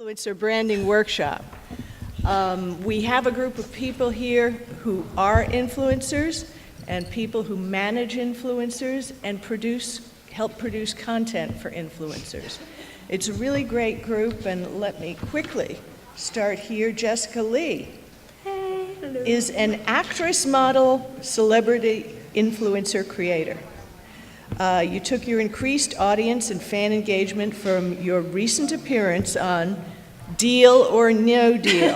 Influencer Branding Workshop. We have a group of people here who are influencers and people who manage influencers and help produce content for influencers. It's a really great group, and let me quickly start here. Jessica Lee is an actress, model, celebrity, influencer creator. You took your increased audience and fan engagement from your recent appearance on Deal or No Deal.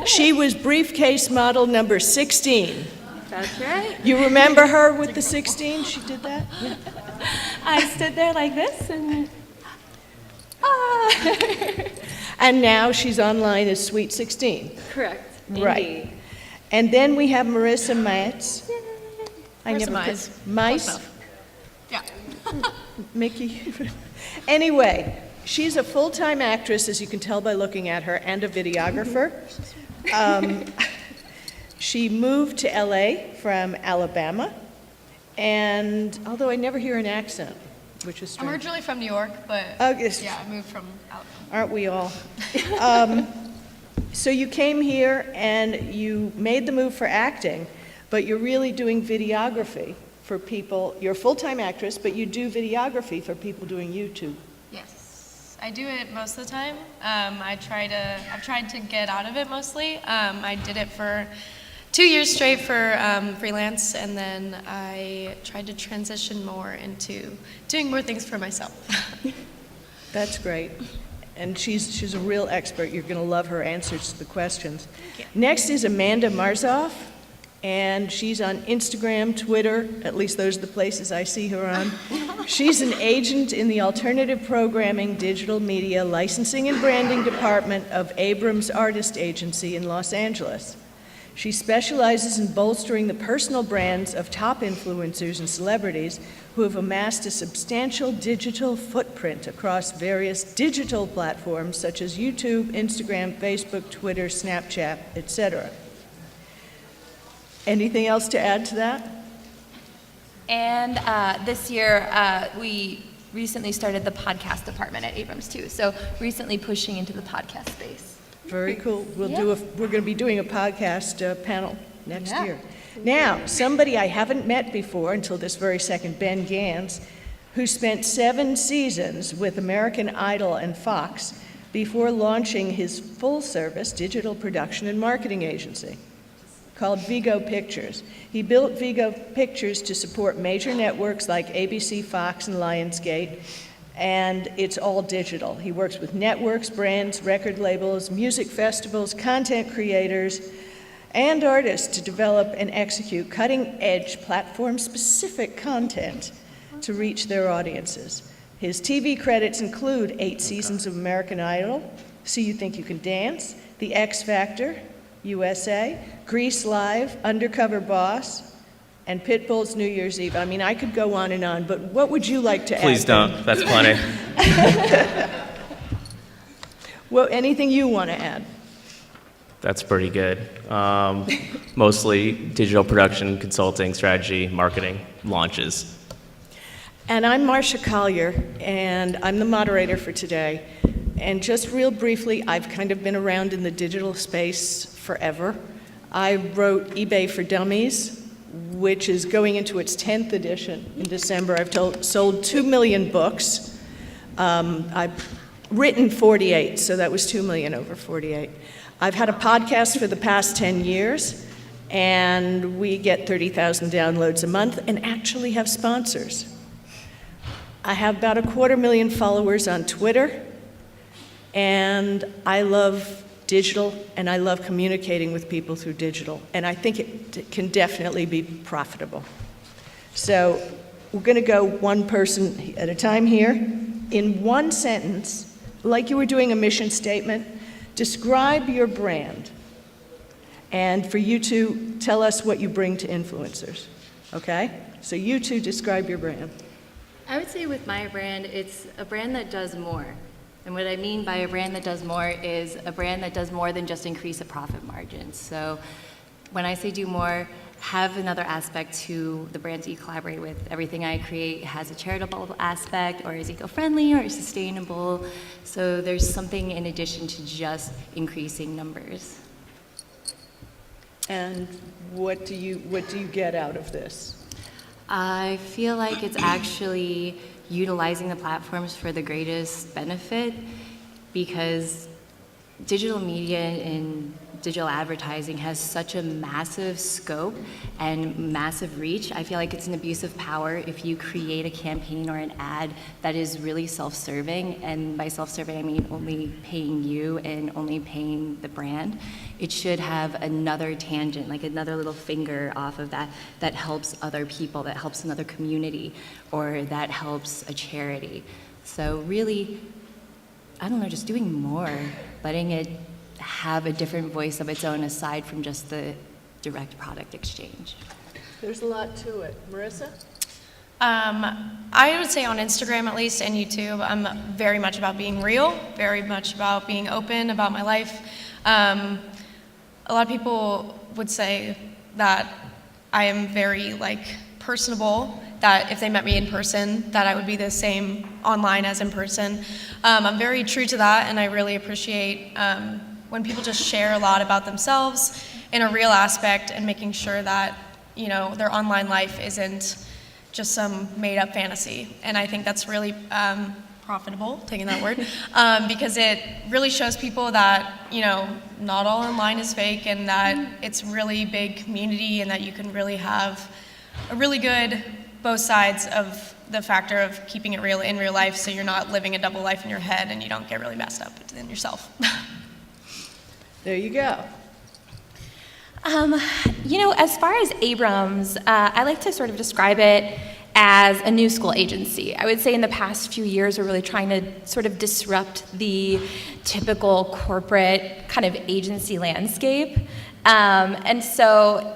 She was briefcase model number 16. That's right. You remember her with the 16? She did that? Yeah. I stood there like this and And now she's online as Sweet 16. Correct. Right. Indeed. And then we have Marissa Metz. Mice. Mice? Yeah. Mickey. Anyway, she's a full-time actress, as you can tell by looking at her, and a videographer. She moved to LA from Alabama, and although I never hear an accent, which is I'm strange. originally from New York, but Oh, yes. yeah, I moved from Alabama. Aren't we all? So you came here and you made the move for acting, but you're really doing videography for people. You're a full-time actress, but you do videography for people doing YouTube. Yes, I do it most of the time. I've tried to get out of it mostly. I did it for 2 years straight for freelance, and then I tried to transition more into doing more things for myself. That's great. And she's a real expert. You're going to love her answers to the questions. Next is Amanda Marzoff, and she's on Instagram, Twitter, at least those are the places I see her on. She's an agent in the Alternative Programming, Digital Media, Licensing and Branding Department of Abrams Artist Agency in Los Angeles. She specializes in bolstering the personal brands of top influencers and celebrities who have amassed a substantial digital footprint across various digital platforms such as YouTube, Instagram, Facebook, Twitter, Snapchat, etc. Anything else to add to that? And this year, we recently started the podcast department at Abrams too. So recently pushing into the podcast space. Very cool. We're going to be doing a podcast panel next Yeah. year. Now, somebody I haven't met before until this very second, Ben Gans, who spent 7 seasons with American Idol and Fox before launching his full-service digital production and marketing agency called Vigo Pictures. He built Vigo Pictures to support major networks like ABC, Fox, and Lionsgate, and it's all digital. He works with networks, brands, record labels, music festivals, content creators, and artists to develop and execute cutting-edge, platform-specific content to reach their audiences. His TV credits include 8 seasons of American Idol, So You Think You Can Dance, The X Factor, USA, Grease Live, Undercover Boss, and Pitbull's New Year's Eve. I mean, I could go on and on, but what would you like to add? Please don't. That's plenty. Well, anything you want to add? That's pretty good. Mostly digital production, consulting, strategy, marketing, launches. And I'm Marcia Collier, and I'm the moderator for today. And just real briefly, I've kind of been around in the digital space forever. I wrote eBay for Dummies, which is going into its 10th edition in December. I've sold 2 million books. I've written 48, so that was 2 million over 48. I've had a podcast for the past 10 years, and we get 30,000 downloads a month and actually have sponsors. I have about 250,000 followers on Twitter, and I love digital, and I love communicating with people through digital, and I think it can definitely be profitable. So we're going to go one person at a time here. In one sentence, like you were doing a mission statement, describe your brand, and for you two, tell us what you bring to influencers, okay? So you two describe your brand. I would say with my brand, it's a brand that does more. And what I mean by a brand that does more is a brand that does more than just increase a profit margin. So when I say do more, have another aspect to the brands you collaborate with. Everything I create has a charitable aspect, or is eco-friendly, or is sustainable. So there's something in addition to just increasing numbers. And what do you get out of this? I feel like it's actually utilizing the platforms for the greatest benefit, because digital media and digital advertising has such a massive scope and massive reach. I feel like it's an abuse of power if you create a campaign or an ad that is really self-serving, and by self-serving I mean only paying you and only paying the brand. It should have another tangent, like another little finger off of that, that helps other people, that helps another community, or that helps a charity. So really, I don't know, just doing more, letting it have a different voice of its own aside from just the direct product exchange. There's a lot to it. Marissa? I would say on Instagram at least and YouTube, I'm very much about being real, very much about being open about my life. A lot of people would say that I am very personable, that if they met me in person, that I would be the same online as in person. I'm very true to that, and I really appreciate when people just share a lot about themselves in a real aspect, and making sure that, their online life isn't just some made-up fantasy. And I think that's really profitable, taking that word, because it really shows people that, not all online is fake, and that it's really big community, and that you can really have a really good both sides of the factor of keeping it real in real life, so you're not living a double life in your head and you don't get really messed up in yourself. There you go. As far as Abrams, I like to sort of describe it as a new school agency. I would say in the past few years, we're really trying to sort of disrupt the typical corporate kind of agency landscape. And so,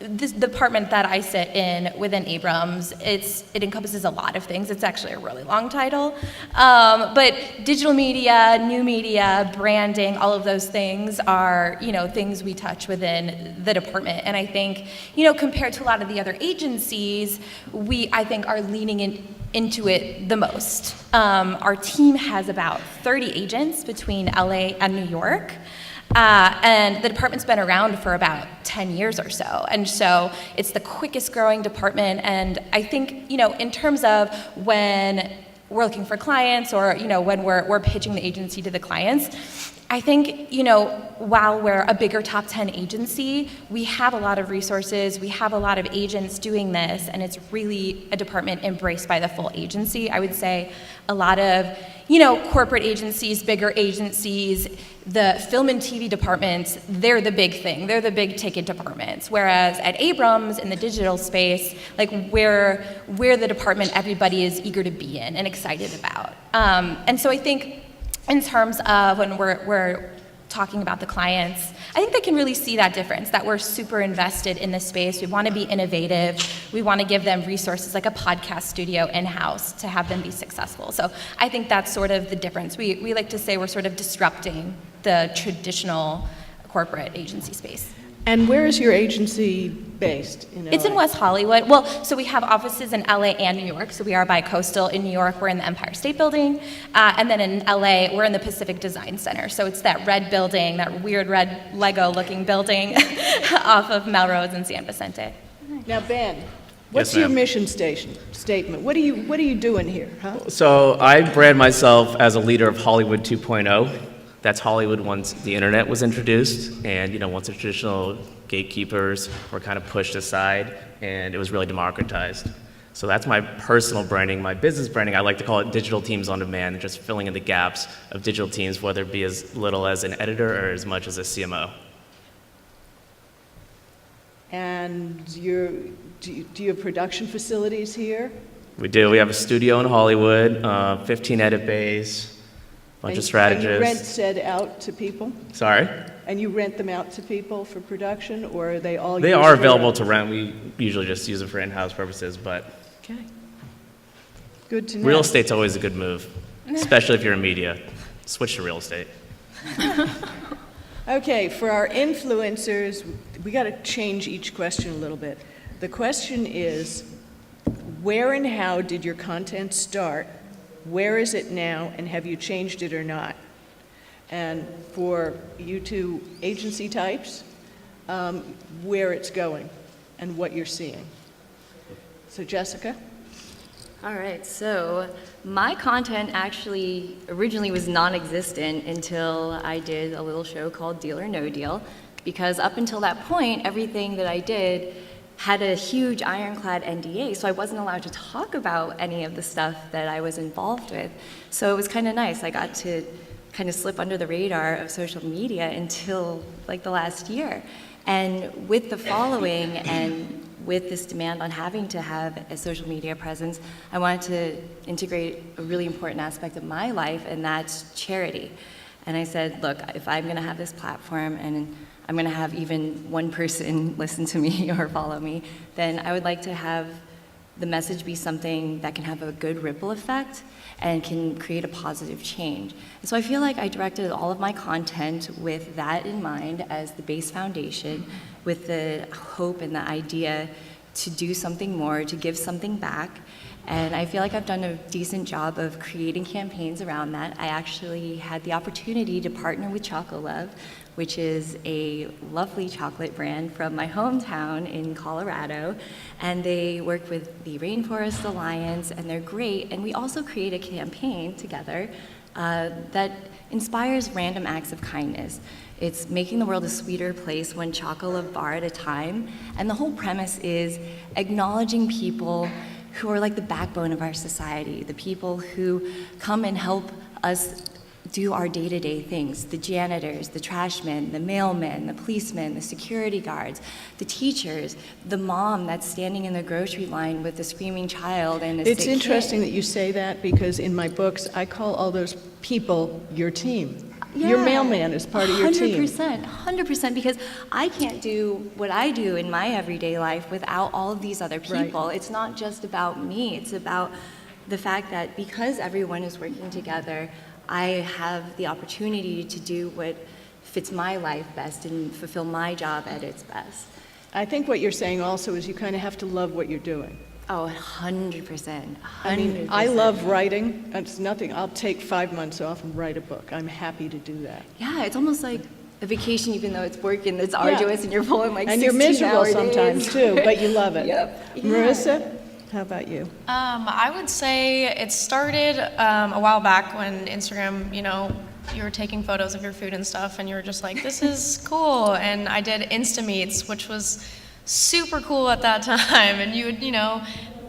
this department that I sit in within Abrams, it encompasses a lot of things. It's actually a really long title. But digital media, new media, branding, all of those things are, things we touch within the department. And I think, compared to a lot of the other agencies, I think, are leaning into it the most. Our team has about 30 agents between LA and New York. And the department's been around for about 10 years or so. And so it's the quickest growing department. And I think, in terms of when we're looking for clients, or, when we're pitching the agency to the clients, I think, while we're a bigger top 10 agency, we have a lot of resources, we have a lot of agents doing this, and it's really a department embraced by the full agency. I would say a lot of, corporate agencies, bigger agencies, the film and TV departments, they're the big thing. They're the big ticket departments. Whereas at Abrams, in the digital space, we're the department everybody is eager to be in and excited about. And so I think, in terms of when we're talking about the clients, I think they can really see that difference, that we're super invested in this space. We want to be innovative. We want to give them resources like a podcast studio in-house to have them be successful. So I think that's sort of the difference. We like to say we're sort of disrupting the traditional corporate agency space. And where is your agency based? It's in West Hollywood. Well, so we have offices in LA and New York. So we are bi-coastal. In New York, we're in the Empire State Building. And then in LA, we're in the Pacific Design Center. So it's that red building, that weird red Lego-looking building off of Melrose and San Vicente. Now, Ben, what's Yes, your ma'am. mission statement? What are you doing here, huh? So I brand myself as a leader of Hollywood 2.0. That's Hollywood once the internet was introduced, and once the traditional gatekeepers were kind of pushed aside, and it was really democratized. So that's my personal branding. My business branding, I like to call it digital teams on demand, just filling in the gaps of digital teams, whether it be as little as an editor or as much as a CMO. And do you have production facilities here? We do. We have a studio in Hollywood, 15 edit bays, bunch of strategists. And you rent said out to people? Sorry? And you rent them out to people for production, or are they all They used are for- available to rent. We usually just use them for in-house purposes, but Okay. Good to know. real estate's always a good move, especially if you're in media. Switch to real estate. Okay, for our influencers, we got to change each question a little bit. The question is, where and how did your content start? Where is it now, and have you changed it or not? And for you two agency types, where it's going and what you're seeing. So Jessica? All right, so my content actually originally was non-existent until I did a little show called Deal or No Deal, because up until that point, everything that I did had a huge ironclad NDA, so I wasn't allowed to talk about any of the stuff that I was involved with. So it was kind of nice. I got to kind of slip under the radar of social media until like the last year. And with the following and with this demand on having to have a social media presence, I wanted to integrate a really important aspect of my life, and that's charity. And I said, look, if I'm gonna have this platform and I'm gonna have even one person listen to me or follow me, then I would like to have the message be something that can have a good ripple effect and can create a positive change. And so I feel like I directed all of my content with that in mind as the base foundation, with the hope and the idea to do something more, to give something back. And I feel like I've done a decent job of creating campaigns around that. I actually had the opportunity to partner with Chocolove, which is a lovely chocolate brand from my hometown in Colorado. And they work with the Rainforest Alliance, and they're great. And we also create a campaign together that inspires random acts of kindness. It's making the world a sweeter place, one Chocolove bar at a time. And the whole premise is acknowledging people who are like the backbone of our society, the people who come and help us do our day-to-day things, the janitors, the trashmen, the mailmen, the policemen, the security guards, the teachers, the mom that's standing in the grocery line with a screaming child and a sick It's interesting kid. that you say that, because in my books, I call all those people your team. Your Yeah, mailman is part of your team. 100%, because I can't do what I do in my everyday life without all of these other Right. people. It's not just about me, it's about the fact that because everyone is working together, I have the opportunity to do what fits my life best and fulfill my job at its best. I think what you're saying also is you kind of have to love what you're doing. Oh, 100%. I mean, I love writing. It's nothing. I'll take 5 months off and write a book. I'm happy to do that. Yeah, it's almost like a vacation, even though it's work and it's arduous and you're pulling like And you're 16-hour miserable sometimes days. too, but you love it. Yep. Yeah. Marissa, how about you? I would say it started a while back when Instagram, you were taking photos of your food and stuff, and you were just like, this is cool. And I did Instameets, which was super cool at that time. And you would,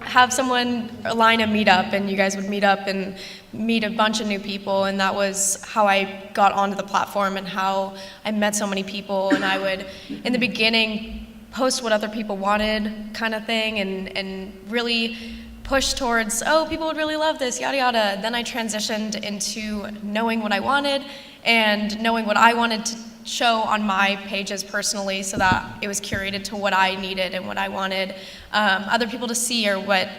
have someone line a meetup, and you guys would meet up and meet a bunch of new people. And that was how I got onto the platform and how I met so many people. And I would, in the beginning, post what other people wanted kind of thing, and really push towards, oh, people would really love this, yada yada. Then I transitioned into knowing what I wanted and knowing what I wanted to show on my pages personally, so that it was curated to what I needed and what I wanted other people to see, or what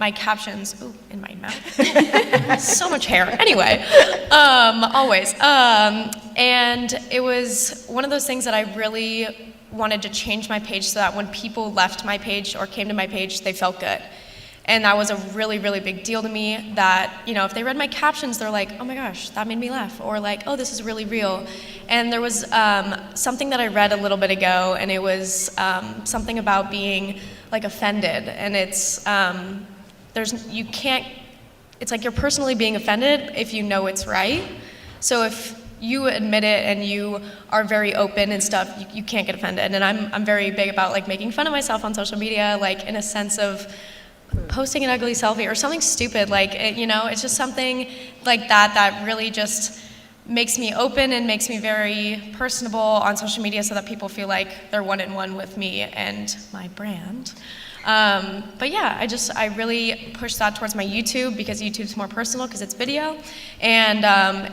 my captions, ooh, in my mouth, so much hair, anyway, always. And it was one of those things that I really wanted to change my page so that when people left my page or came to my page, they felt good. And that was a really, really big deal to me, that, if they read my captions, they're like, oh my gosh, that made me laugh, or like, oh, this is really real. And there was something that I read a little bit ago, and it was something about being like offended. And it's, it's like you're personally being offended if you know it's right. So if you admit it and you are very open and stuff, you can't get offended. And I'm very big about like making fun of myself on social media, like in a sense of posting an ugly selfie or something stupid, like, it's just something like that really just makes me open and makes me very personable on social media, so that people feel like they're one-in-one with me and my brand. But yeah, I really push that towards my YouTube, because YouTube's more personal because it's video. And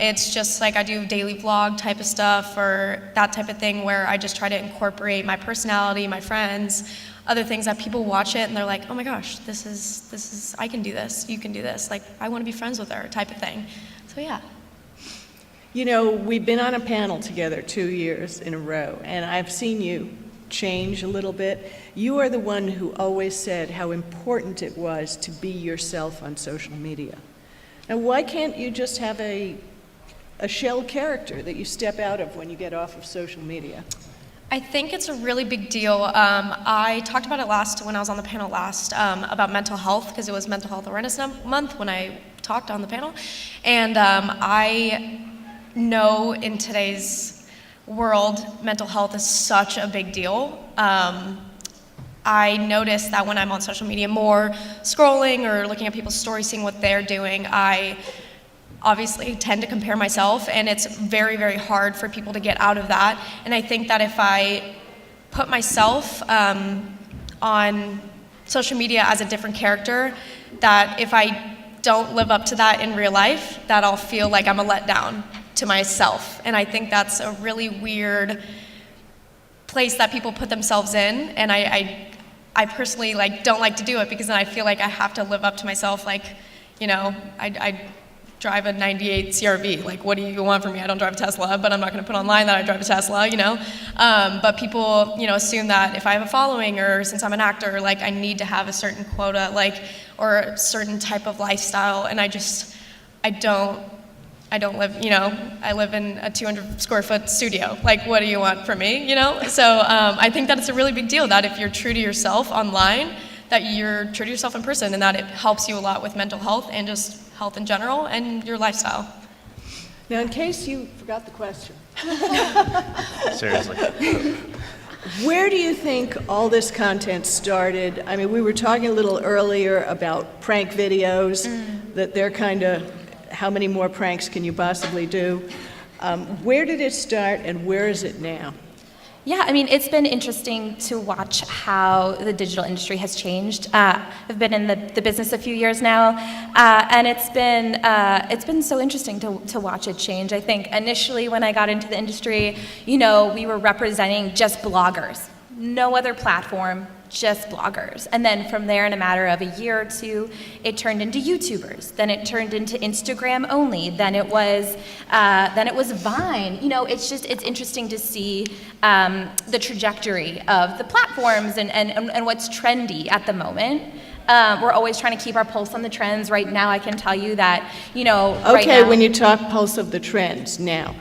it's just like I do daily vlog type of stuff, or that type of thing, where I just try to incorporate my personality, my friends, other things that people watch it and they're like, oh my gosh, this is, I can do this, you can do this. Like, I want to be friends with her type of thing. So yeah. You know, we've been on a panel together 2 years in a row, and I've seen you change a little bit. You are the one who always said how important it was to be yourself on social media. Now, why can't you just have a shell character that you step out of when you get off of social media? I think it's a really big deal. I talked about it when I was on the panel last, about mental health, because it was Mental Health Awareness Month when I talked on the panel. And I know in today's world, mental health is such a big deal. I notice that when I'm on social media more, scrolling or looking at people's stories, seeing what they're doing, I obviously tend to compare myself, and it's very, very hard for people to get out of that. And I think that if I put myself on social media as a different character, that if I don't live up to that in real life, that I'll feel like I'm a letdown to myself. And I think that's a really weird place that people put themselves in, and I personally don't like to do it, because then I feel like I have to live up to myself. I drive a 98 CRV. What do you want from me? I don't drive a Tesla, but I'm not going to put online that I drive a Tesla, But people, assume that if I have a following, or since I'm an actor, I need to have a certain quota, or a certain type of lifestyle, and I don't live, I live in a 200 square foot studio. What do you want from me, So I think that it's a really big deal that if you're true to yourself online, that you're true to yourself in person, and that it helps you a lot with mental health and just health in general and your lifestyle. Now, in case you forgot the question, Seriously. where do you think all this content started? I mean, we were talking a little earlier about prank videos, that they're kind of, how many more pranks can you possibly do? Where did it start, and where is it now? Yeah, I mean, it's been interesting to watch how the digital industry has changed. I've been in the business a few years now, and it's been so interesting to watch it change. I think initially when I got into the industry, we were representing just bloggers, no other platform, just bloggers. And then from there, in a matter of a year or two, it turned into YouTubers. Then it turned into Instagram only. Then it was Vine. It's interesting to see the trajectory of the platforms and what's trendy at the moment. We're always trying to keep our pulse on the trends. Right now, I can tell you that, right now, when you talk pulse of the trends now,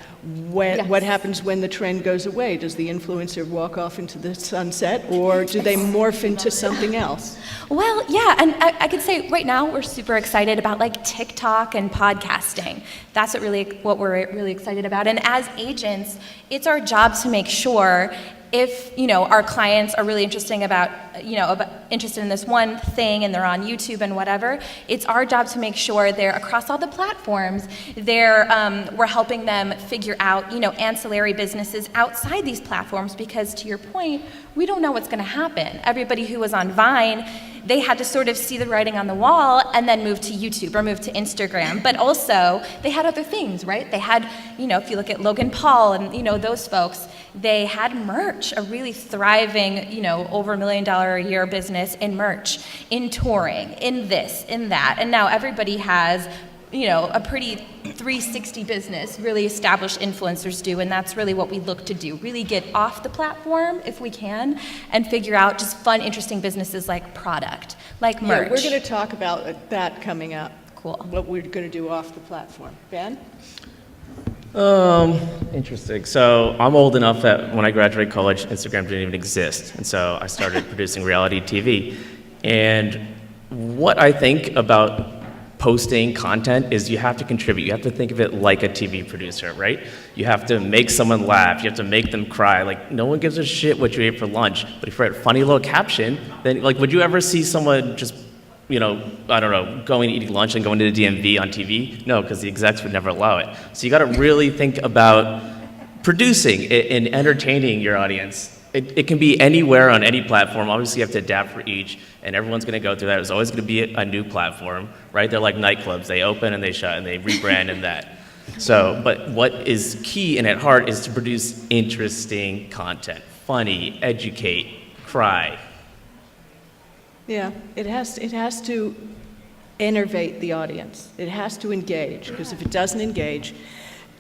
Yes. what happens when the trend goes away? Does the influencer walk off into the sunset, or do they morph into something else? Well, yeah, and I could say right now we're super excited about TikTok and podcasting. That's what we're really excited about. And as agents, it's our job to make sure if our clients are really interested in this one thing and they're on YouTube and whatever, it's our job to make sure they're across all the platforms. We're helping them figure out ancillary businesses outside these platforms, because to your point, we don't know what's going to happen. Everybody who was on Vine, they had to sort of see the writing on the wall and then move to YouTube or move to Instagram. But also, they had other things, right? They had, if you look at Logan Paul and, those folks, they had merch, a really thriving, over $1 million a year business in merch, in touring, in this, in that. And now everybody has, a pretty 360 business, really established influencers do, and that's really what we look to do, really get off the platform if we can, and figure out just fun, interesting businesses like product, like merch. Yeah, we're going to talk about that coming up. Cool. What we're going to do off the platform. Ben? Interesting. So I'm old enough that when I graduated college, Instagram didn't even exist. And so I started producing reality TV. And what I think about posting content is you have to contribute. You have to think of it like a TV producer, right? You have to make someone laugh. You have to make them cry. No one gives a shit what you ate for lunch. But if you write a funny little caption, then would you ever see someone just going eating lunch and going to the DMV on TV? No, because the execs would never allow it. So you got to really think about producing and entertaining your audience. It can be anywhere on any platform. Obviously, you have to adapt for each, and everyone's going to go through that. There's always going to be a new platform, right? They're like nightclubs. They open and they shut and they rebrand and that. So, but what is key and at heart is to produce interesting content. Funny, educate, cry. Yeah, it has to innervate the audience. It has to engage, because if it doesn't engage,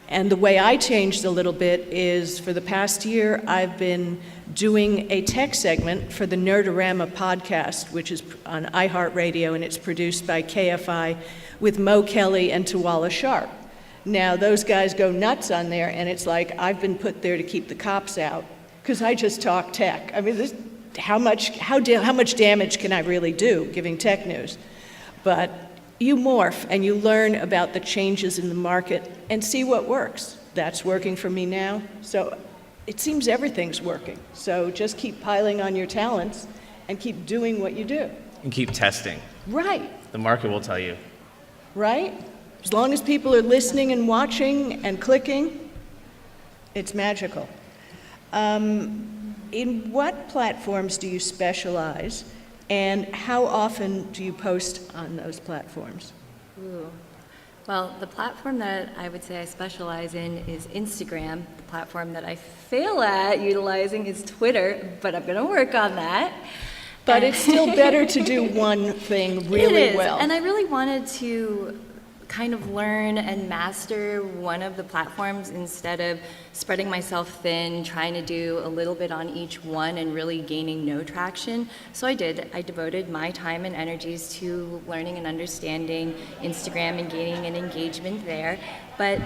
And the way I changed a little bit is for the past year, I've been doing a tech segment for the Nerdorama podcast, which is on iHeartRadio, and it's produced by KFI with Mo Kelly and Tawala Sharp. Now, those guys go nuts on there, and it's like I've been put there to keep the cops out because I just talk tech. I mean, how much damage can I really do giving tech news? But you morph and you learn about the changes in the market and see what works. That's working for me now. So it seems everything's working. So just keep piling on your talents and keep doing what you do. And keep testing. Right, The market will tell you. right? As long as people are listening and watching and clicking, it's magical. In what platforms do you specialize, and how often do you post on those platforms? Ooh. Well, the platform that I would say I specialize in is Instagram. The platform that I fail at utilizing is Twitter, but I'm going to work on that. But it's still better to do one thing really It is. well. And I really wanted to kind of learn and master one of the platforms instead of spreading myself thin, trying to do a little bit on each one and really gaining no traction. So I did. I devoted my time and energies to learning and understanding Instagram and gaining an engagement there. But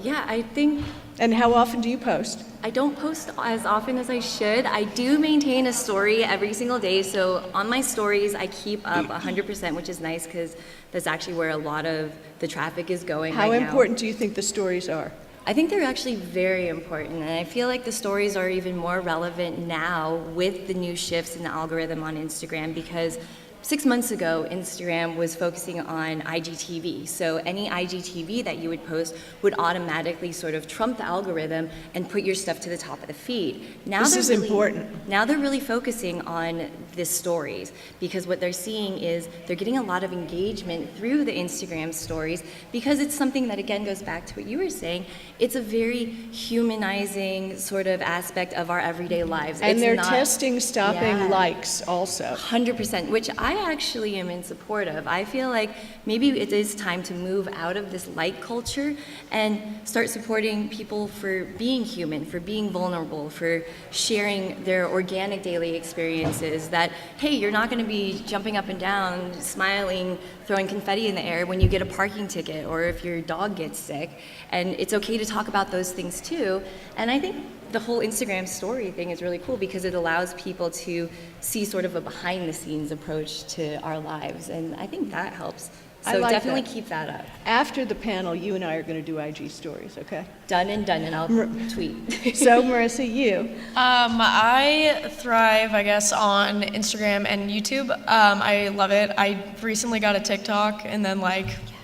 yeah, I think And how often do you post? I don't post as often as I should. I do maintain a story every single day. So on my stories, I keep up 100%, which is nice because that's actually where a lot of the traffic is going How right now. important do you think the stories are? I think they're actually very important, and I feel like the stories are even more relevant now with the new shifts in the algorithm on Instagram because 6 months ago, Instagram was focusing on IGTV. So any IGTV that you would post would automatically sort of trump the algorithm and put your stuff to the top of the feed. Now This is important. Now they're really focusing on the stories because what they're seeing is they're getting a lot of engagement through the Instagram stories because it's something that again goes back to what you were saying. It's a very humanizing sort of aspect of our everyday lives. And It's they're not- testing stopping Yeah. likes also. 100%, which I actually am in support of. I feel like maybe it is time to move out of this like culture and start supporting people for being human, for being vulnerable, for sharing their organic daily experiences. That, hey, you're not going to be jumping up and down, smiling, throwing confetti in the air when you get a parking ticket or if your dog gets sick. And it's okay to talk about those things too. And I think the whole Instagram story thing is really cool because it allows people to see sort of a behind the scenes approach to our lives. And I think that helps. I So like definitely that. keep that up. After the panel, you and I are going to do IG stories, okay? Done, and I'll tweet. So, Marissa, you. I thrive, I guess, on Instagram and YouTube. I love it. I recently got a TikTok and then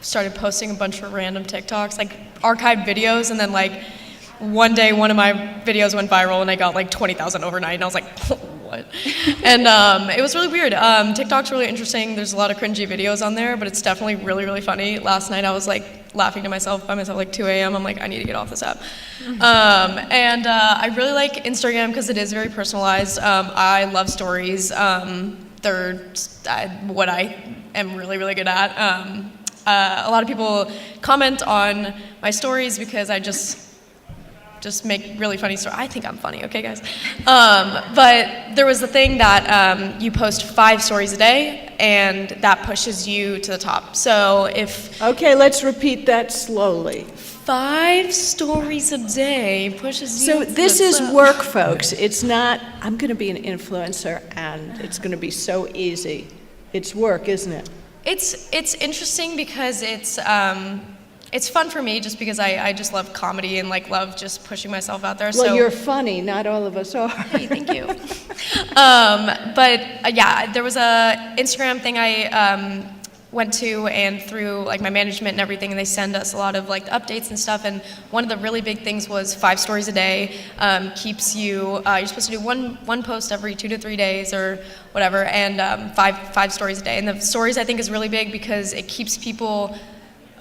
started posting a bunch of random TikToks, archived videos, and then one day one of my videos went viral and I got 20,000 overnight and I was like, what? And it was really weird. TikTok's really interesting. There's a lot of cringy videos on there, but it's definitely really, really funny. Last night I was laughing to myself by myself 2 a.m. I'm like, I need to get off this app. And I really like Instagram because it is very personalized. I love stories. They're what I am really, really good at. A lot of people comment on my stories because I just make really funny stories. I think I'm funny, okay, guys? But there was the thing that you post 5 stories a day, and that pushes you to the top. So if Okay, let's repeat that slowly. 5 stories a day pushes you So to this the is top. work, folks. It's not, I'm going to be an influencer and it's going to be so easy. It's work, isn't it? It's interesting because it's fun for me just because I just love comedy and love just pushing myself out there. Well, so you're funny. Not all of us are. Hey, thank you. Yeah, there was a Instagram thing I went to and through my management and everything, and they send us a lot of updates and stuff. And one of the really big things was 5 stories a day. Keeps you. You're supposed to do one post every 2 to 3 days or whatever, and five stories a day. And the stories I think is really big because it keeps people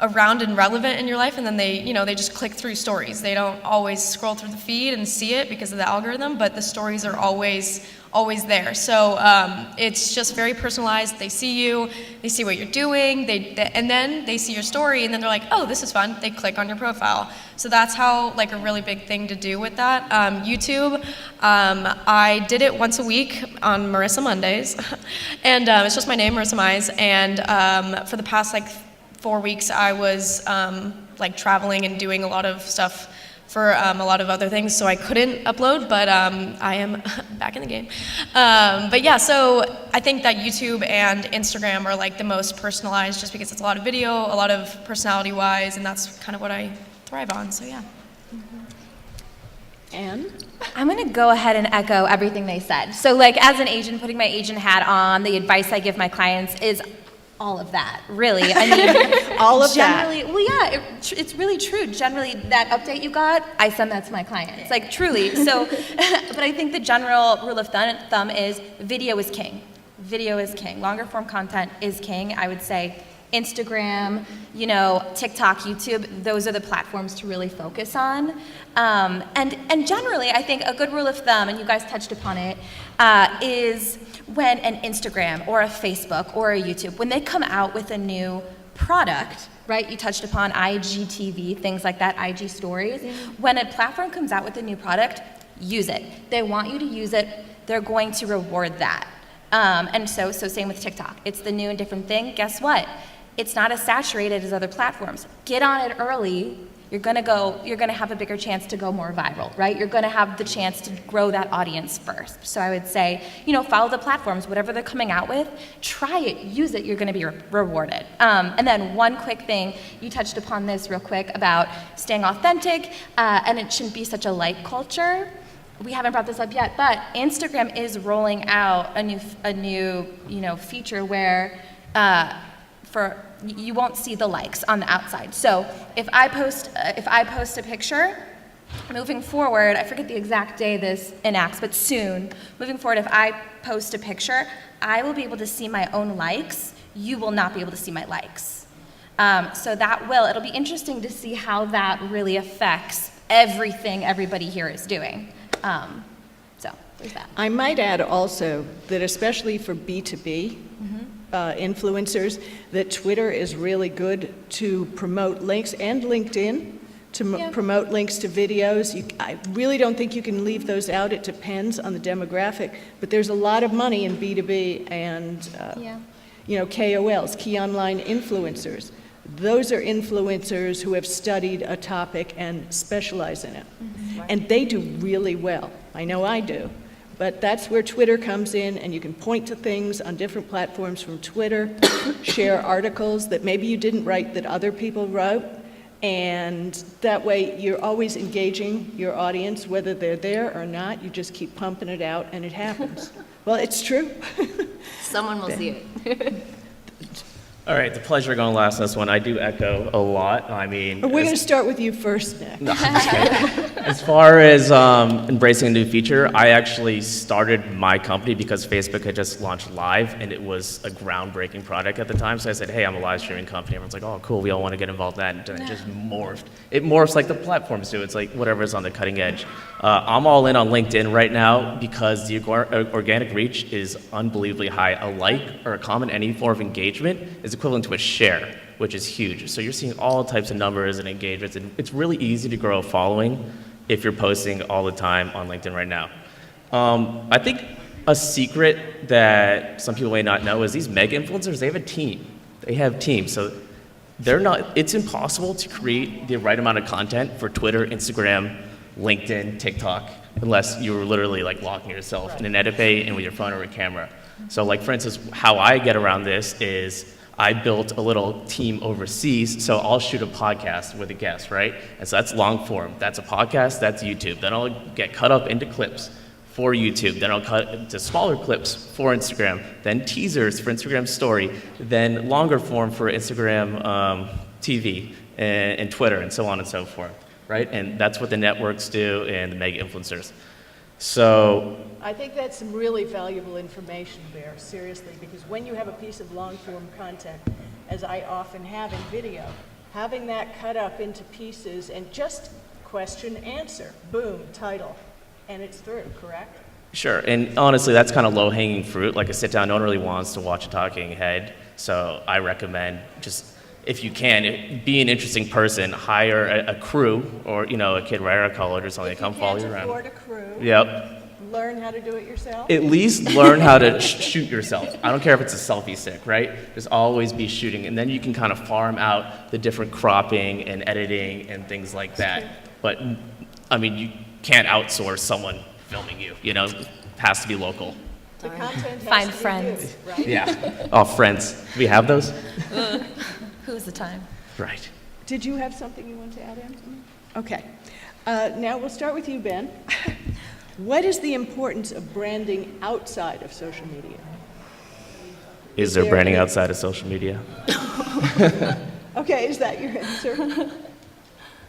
around and relevant in your life, and then they just click through stories. They don't always scroll through the feed and see it because of the algorithm, but the stories are always always there. So it's just very personalized. They see you, they see what you're doing, and then they see your story, and then they're like, oh, this is fun. They click on your profile. So that's how, like, a really big thing to do with that. YouTube, I did it once a week on Marissa Mondays, and it's just my name, Marissa Mize, and for the past, like, 4 weeks, I was, like, traveling and doing a lot of stuff for a lot of other things, so I couldn't upload, but I am back in the game. But yeah, so I think that YouTube and Instagram are like the most personalized just because it's a lot of video, a lot of personality-wise, and that's kind of what I thrive on, so yeah. Anne? I'm going to go ahead and echo everything they said. So, like, as an agent, putting my agent hat on, the advice I give my clients is all of that, really. I mean, All of that. generally, well, yeah, it's really true. Generally, that update you got, I send that to my clients. Like, truly. So, but I think the general rule of thumb is video is king. Video is king. Longer form content is king. I would say Instagram, you know, TikTok, YouTube, those are the platforms to really focus on. And generally, I think a good rule of thumb, and you guys touched upon it, is when an Instagram or a Facebook or a YouTube, when they come out with a new product, right? You touched upon IGTV, things like that, IG stories. When a platform comes out with a new product, use it. They want you to use it. They're going to reward that. And so same with TikTok. It's the new and different thing. Guess what? It's not as saturated as other platforms. Get on it early. You're gonna have a bigger chance to go more viral, right? You're gonna have the chance to grow that audience first. So I would say, you know, follow the platforms, whatever they're coming out with, try it, use it, you're gonna be rewarded. And then one quick thing, you touched upon this real quick about staying authentic, and it shouldn't be such a like culture. We haven't brought this up yet, but Instagram is rolling out a new you know, feature where you won't see the likes on the outside. So if I post a picture, moving forward, I forget the exact day this enacts, but soon, moving forward, if I post a picture, I will be able to see my own likes. You will not be able to see my likes. So it'll be interesting to see how that really affects everything everybody here is doing. So there's that. I might add also that especially for B2B influencers, that Twitter is really good to promote links, and LinkedIn to promote links to videos. I really don't think you can leave those out. It depends on the demographic, but there's a lot of money in B2B and you know, KOLs, key online influencers. Those are influencers who have studied a topic and specialize in it. And they do really well. I know I do. But that's where Twitter comes in, and you can point to things on different platforms from Twitter, share articles that maybe you didn't write that other people wrote, and that way you're always engaging your audience, whether they're there or not. You just keep pumping it out, and it happens. Well, it's true. Someone will see it. All right, the pleasure of going last on this one. I do echo a lot. I mean, We're going to start with you first, Nick. as far as embracing a new feature, I actually started my company because Facebook had just launched Live, and it was a groundbreaking product at the time. So I said, hey, I'm a live streaming company. Everyone's like, oh, cool, we all want to get involved in that. And it just morphed. It morphs like the platforms do. It's like whatever's on the cutting edge. I'm all in on LinkedIn right now because the organic reach is unbelievably high. A like or a comment, any form of engagement, is equivalent to a share, which is huge. So you're seeing all types of numbers and engagements, and it's really easy to grow a following if you're posting all the time on LinkedIn right now. I think a secret that some people may not know is these mega influencers, they have a team. They have teams. So it's impossible to create the right amount of content for Twitter, Instagram, LinkedIn, TikTok, unless you're literally like locking yourself in an edit bay and with your phone or a camera. So like, for instance, how I get around this is I built a little team overseas, so I'll shoot a podcast with a guest, right? And so that's long form. That's a podcast, that's YouTube. Then I'll get cut up into clips for YouTube. Then I'll cut into smaller clips for Instagram. Then teasers for Instagram story. Then longer form for Instagram TV and Twitter and so on and so forth, right? And that's what the networks do and the mega influencers. So I think that's some really valuable information there, seriously, because when you have a piece of long-form content, as I often have in video, having that cut up into pieces and just question, answer, boom, title, and it's through, correct? Sure, and honestly, that's kind of low-hanging fruit. Like a sit-down, no one really wants to watch a talking head. So I recommend just, if you can, be an interesting person, hire a crew or, a kid right out of college or something to come follow you around. If you can't afford a crew, Yep. learn how to do it yourself. At least learn how to shoot yourself. I don't care if it's a selfie stick, right? Just always be shooting, and then you can kind of farm out the different cropping and editing and things like that. But, I mean, you can't outsource someone filming you, It has to be local. The content has Find to be friends. you, right? Yeah. Oh, friends. Do we have those? Who's the time? Right. Did you have something you want to add in? Okay. Now we'll start with you, Ben. What is the importance of branding outside of social media? Is there there branding any- outside of social media? Okay, is that your answer?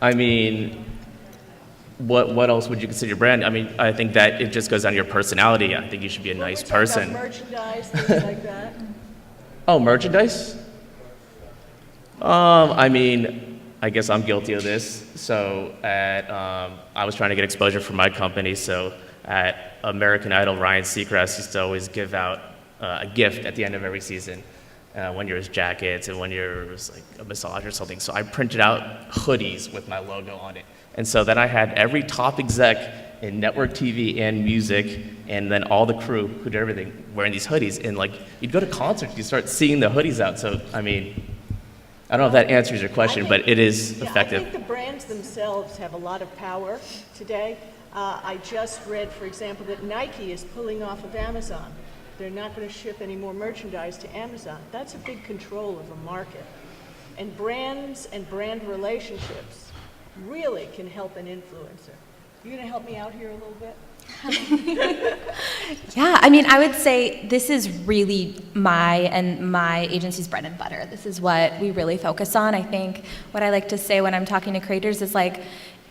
I mean, what else would you consider brand? I mean, I think that it just goes down to your personality. I think you should be a nice We're talking person. about merchandise, things like that. Oh, merchandise? I mean, I guess I'm guilty of this. So I was trying to get exposure for my company. So at American Idol, Ryan Seacrest used to always give out a gift at the end of every season. One year's jackets and one year was like a massage or something. So I printed out hoodies with my logo on it. And so then I had every top exec in network TV and music, and then all the crew who did everything wearing these hoodies. And like, you'd go to concerts, you start seeing the hoodies out. So, I mean, I don't know if that answers your question, but it is Yeah, effective. I think the brands themselves have a lot of power today. I just read, for example, that Nike is pulling off of Amazon. They're not going to ship any more merchandise to Amazon. That's a big control of a market. And brands and brand relationships really can help an influencer. You going to help me out here a little bit? Yeah, I mean, I would say this is really my agency's bread and butter. This is what we really focus on. I think what I like to say when I'm talking to creators is like,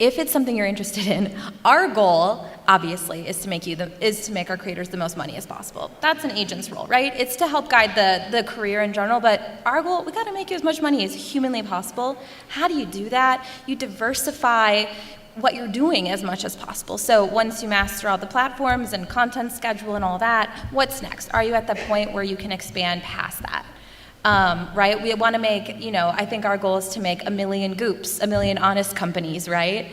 if it's something you're interested in, our goal, obviously, is to make our creators the most money as possible. That's an agent's role, right? It's to help guide the career in general, but our goal, we gotta make you as much money as humanly possible. How do you do that? You diversify what you're doing as much as possible. So once you master all the platforms and content schedule and all that, what's next? Are you at the point where you can expand past that? Right? We want to make, I think our goal is to make 1 million Goops, 1 million honest companies, right?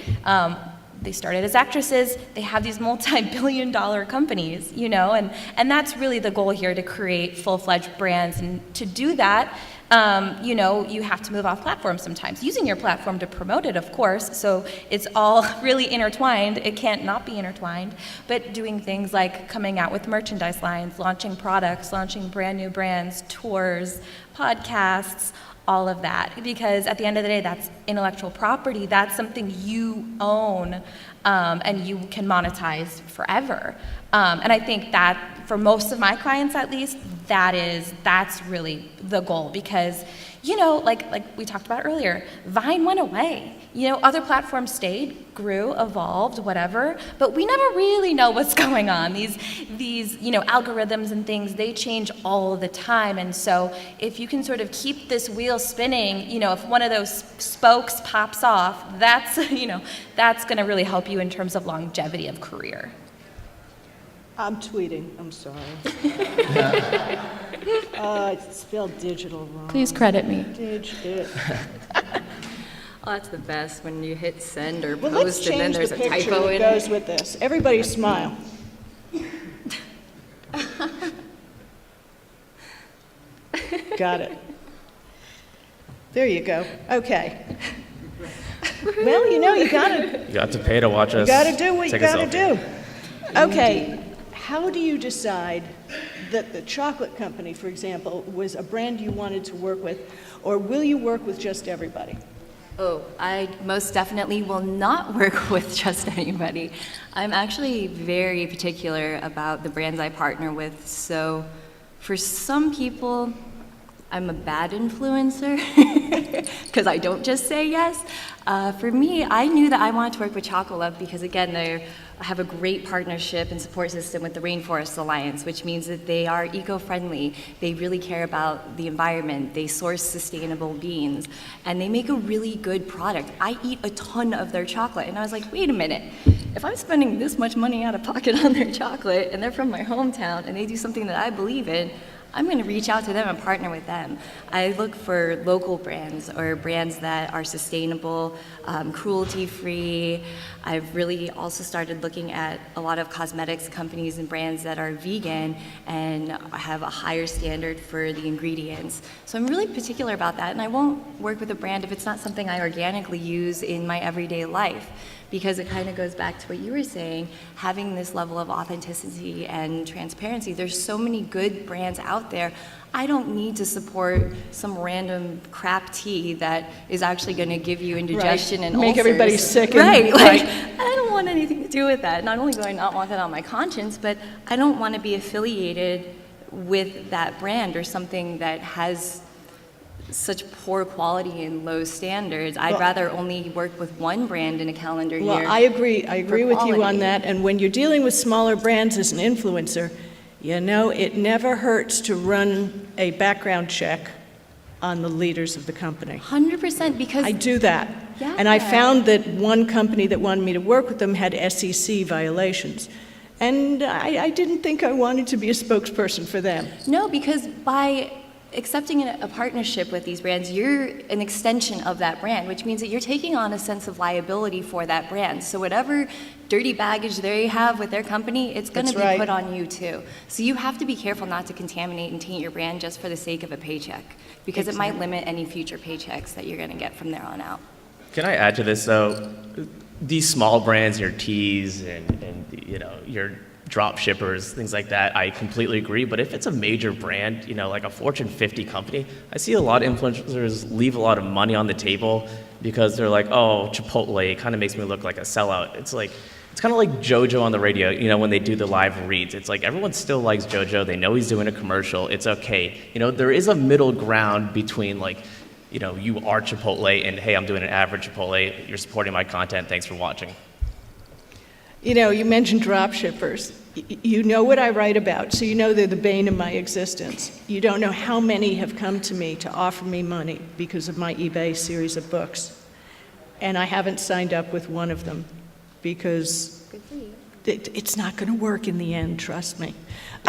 They started as actresses, they have these multi-billion-dollar companies, and that's really the goal here, to create full-fledged brands. And to do that, you have to move off platforms sometimes, using your platform to promote it, of course, so it's all really intertwined. It can't not be intertwined, but doing things like coming out with merchandise lines, launching products, launching brand new brands, tours, podcasts, all of that, because at the end of the day, that's intellectual property. That's something you own, and you can monetize forever. And I think that for most of my clients, at least, that's really the goal, because like we talked about earlier, Vine went away. Other platforms stayed, grew, evolved, whatever, but we never really know what's going on. These algorithms and things, they change all the time. And so if you can sort of keep this wheel spinning, if one of those spokes pops off, that's going to really help you in terms of longevity of career. I'm tweeting, I'm sorry. I spelled digital wrong. Please credit me. Digit. Oh, that's the best, when you hit send or Well, let's post and then change there's the a picture typo that in goes it. with this. Everybody smile. Got it. There you go. Okay. Well, you gotta You got to pay to watch us. do what you take a gotta selfie. do. Okay. How do you decide that the chocolate company, for example, was a brand you wanted to work with, or will you work with just everybody? Oh, I most definitely will not work with just anybody. I'm actually very particular about the brands I partner with. So for some people, I'm a bad influencer because I don't just say yes. For me, I knew that I wanted to work with Chocolove because, again, they have a great partnership and support system with the Rainforest Alliance, which means that they are eco-friendly. They really care about the environment. They source sustainable beans, and they make a really good product. I eat a ton of their chocolate, and I was like, wait a minute. if I'm spending this much money out of pocket on their chocolate and they're from my hometown and they do something that I believe in, I'm going to reach out to them and partner with them. I look for local brands or brands that are sustainable, cruelty-free. I've really also started looking at a lot of cosmetics companies and brands that are vegan and have a higher standard for the ingredients. So I'm really particular about that, and I won't work with a brand if it's not something I organically use in my everyday life, because it kind of goes back to what you were saying, having this level of authenticity and transparency. There's so many good brands out there. I don't need to support some random crap tea that is actually going to give you indigestion and Make ulcers. everybody sick and- Right, like, right. I don't want anything to do with that. Not only do I not want that on my conscience, but I don't want to be affiliated with that brand or something that has such poor quality and low standards. I'd rather only work with one brand in a calendar year. Well, I agree with you on quality. that, and when you're dealing with smaller brands as an influencer, you know, it never hurts to run a background check on the leaders of the company. 100%, because I do that. Yeah. And I found that one company that wanted me to work with them had SEC violations. And I didn't think I wanted to be a spokesperson for them. No, because by accepting a partnership with these brands, you're an extension of that brand, which means that you're taking on a sense of liability for that brand. So whatever dirty baggage they have with their company, it's going to That's be right. put on you too. So you have to be careful not to contaminate and taint your brand just for the sake of a paycheck, because it might limit any future paychecks that you're going to get from there on out. Can I add to this though? These small brands, your teas and you know, your drop shippers, things like that, I completely agree. But if it's a major brand, you know, like a Fortune 50 company, I see a lot of influencers leave a lot of money on the table because they're like, oh, Chipotle, it kind of makes me look like a sellout. It's like, it's kind of like JoJo on the radio, you know, when they do the live reads. It's like everyone still likes JoJo. They know he's doing a commercial. It's okay. You know, there is a middle ground between like, you know, you are Chipotle and hey, I'm doing an average Chipotle. You're supporting my content. Thanks for watching. You know, you mentioned drop shippers. You know what I write about, so you know they're the bane of my existence. You don't know how many have come to me to offer me money because of my eBay series of books. And I haven't signed up with one of them because it's not going to work in the end, trust me.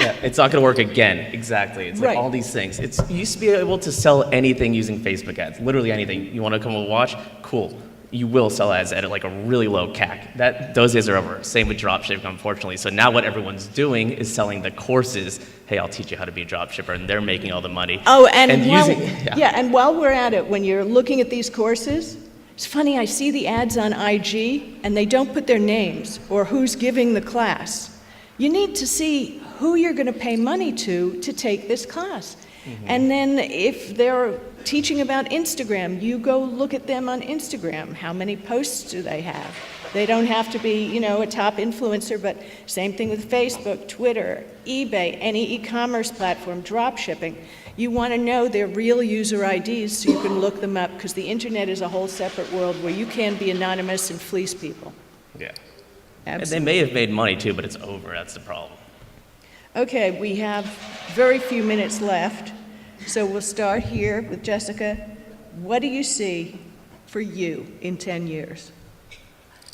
Yeah, it's not going to work again. Exactly. It's like Right. all these things. You used to be able to sell anything using Facebook ads, literally anything. You want to come and watch? Cool. You will sell ads at like a really low CAC. Those days are over. Same with dropshipping, unfortunately. So now what everyone's doing is selling the courses. Hey, I'll teach you how to be a dropshipper, and they're making all the money. Oh, and using, while we're at it, when you're looking at these courses, it's funny, I see the ads on IG, and they don't put their names or who's giving the class. You need to see who you're going to pay money to take this class. Mm-hmm. And then if they're teaching about Instagram, you go look at them on Instagram. How many posts do they have? They don't have to be, you know, a top influencer, but same thing with Facebook, Twitter, eBay, any e-commerce platform, drop shipping. You want to know their real user IDs so you can look them up, because the internet is a whole separate world where you can be anonymous and fleece people. Yeah. Absolutely. And they may have made money too, but it's over. That's the problem. Okay, we have very few minutes left, so we'll start here with Jessica. What do you see for you in 10 years?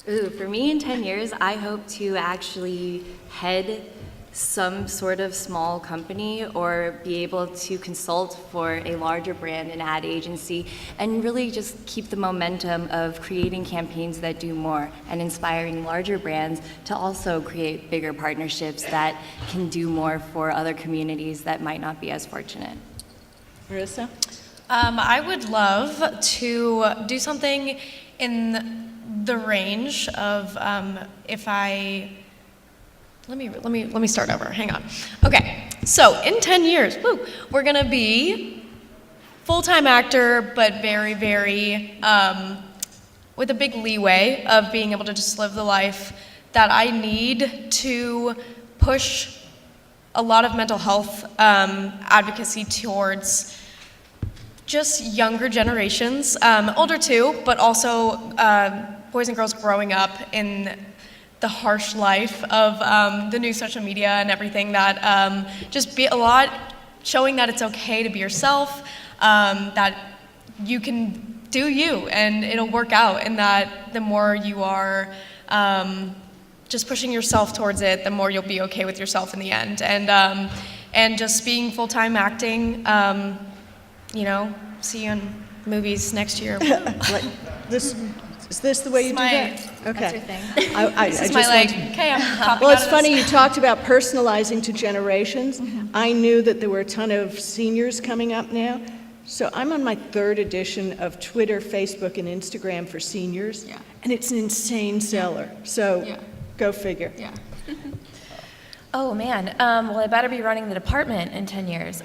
Ooh, for me in 10 years, I hope to actually head some sort of small company or be able to consult for a larger brand and ad agency and really just keep the momentum of creating campaigns that do more and inspiring larger brands to also create bigger partnerships that can do more for other communities that might not be as fortunate. Marissa? I would love to do something in the range of let me start over. Hang on. Okay, so in 10 years, we're gonna be full-time actor, but very, very with a big leeway of being able to just live the life that I need to push a lot of mental health advocacy towards just younger generations, older too, but also boys and girls growing up in the harsh life of the new social media and everything that just be a lot showing that it's okay to be yourself, that you can do you and it'll work out, and that the more you are just pushing yourself towards it, the more you'll be okay with yourself in the end. And just being full-time acting, you know, see you in movies next year. Is this the way you do my- that? Okay. That's your thing. I This is just my want- okay, I'm popping Well, out it's of funny, this. you talked about personalizing to generations. I knew that there were a ton of seniors coming up now. So I'm on my 3rd edition of Twitter, Facebook, and Instagram for seniors. Yeah. And it's an insane seller. So Yeah. go figure. Yeah. Oh, man. Well, I better be running the department in 10 years.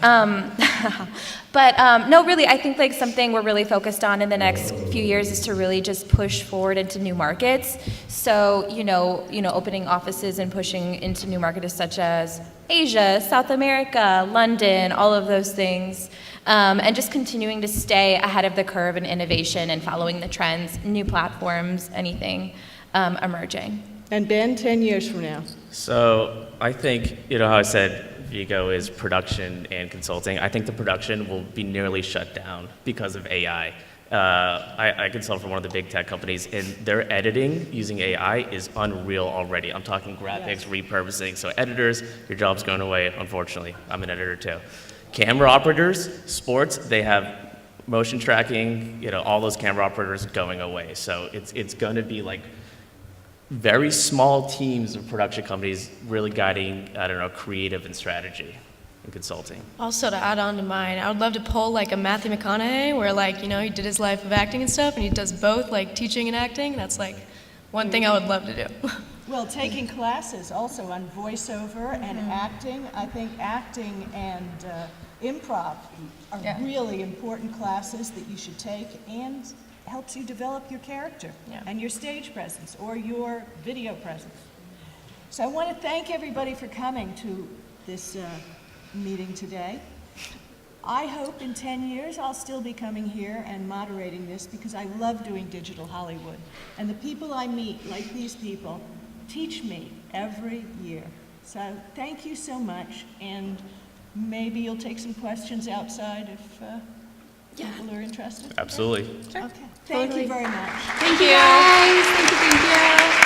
But no, really, I think like something we're really focused on in the next few years is to really just push forward into new markets. So, opening offices and pushing into new markets such as Asia, South America, London, all of those things. And just continuing to stay ahead of the curve in innovation and following the trends, new platforms, anything emerging. And Ben, 10 years from now. So I think, you know how I said Vigo is production and consulting. I think the production will be nearly shut down because of AI. I consult for one of the big tech companies, and their editing using AI is unreal already. I'm talking graphics, repurposing. So editors, your job's going away, unfortunately. I'm an editor too. Camera operators, sports, they have motion tracking, you know, all those camera operators going away. So it's going to be like very small teams of production companies really guiding, I don't know, creative and strategy and consulting. Also, to add on to mine, I would love to pull like a Matthew McConaughey, where like, you know, he did his life of acting and stuff, and he does both, like teaching and acting. That's like one thing I would love to do. Well, taking classes also on voiceover and acting. I think acting and improv are Yeah. really important classes that you should take, and helps you develop your character and your stage presence or your video presence. So I want to thank everybody for coming to this meeting today. I hope in 10 years I'll still be coming here and moderating this because I love doing digital Hollywood. And the people I meet, like these people, teach me every year. So thank you so much, and maybe you'll take some questions outside if people are interested. Absolutely. Okay. Thank you very much. Thank you. Guys. Thank you.